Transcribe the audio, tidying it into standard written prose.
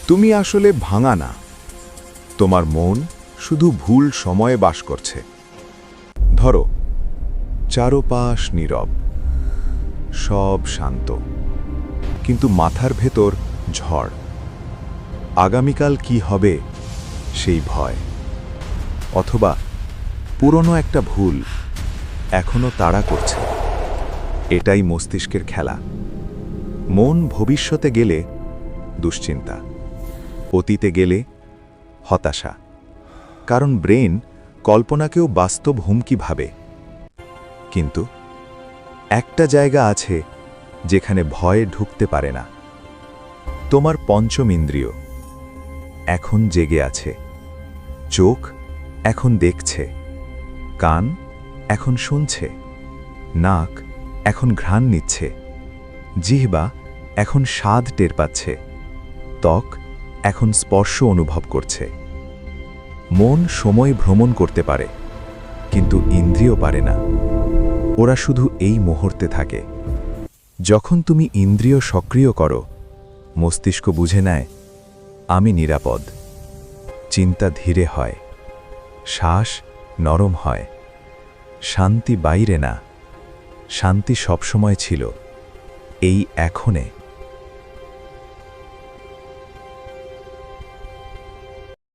তুমি আসলে ভাঙা না, তোমার মন শুধু ভুল সময়ে বাস করছে। ধরো, চারপাশ নীরব, সব শান্ত, কিন্তু মাথার ভেতর ঝড়। আগামীকাল কি হবে সেই ভয়, অথবা পুরনো একটা ভুল এখনো তাড়া করছে। এটাই মস্তিষ্কের খেলা। মন ভবিষ্যতে গেলে দুশ্চিন্তা, অতীতে গেলে হতাশা, কারণ ব্রেন কল্পনাকেও বাস্তব হুমকি ভাবে। কিন্তু একটা জায়গা আছে যেখানে ভয় ঢুকতে পারে না। তোমার পঞ্চম ইন্দ্রিয় এখন জেগে আছে। চোখ এখন দেখছে, কান এখন শুনছে, নাক এখন ঘ্রাণ নিচ্ছে, জিহ্বা এখন স্বাদ টের পাচ্ছে, ত্বক এখন স্পর্শ অনুভব করছে। মন সময় ভ্রমণ করতে পারে, কিন্তু ইন্দ্রিয় পারে না। ওরা শুধু এই মুহূর্তে থাকে। যখন তুমি ইন্দ্রিয় সক্রিয় করো, মস্তিষ্ক বুঝে নেয় আমি নিরাপদ। চিন্তা ধীরে হয়, শ্বাস নরম হয়। শান্তি বাইরে না, শান্তি সবসময় ছিল এই এখনে।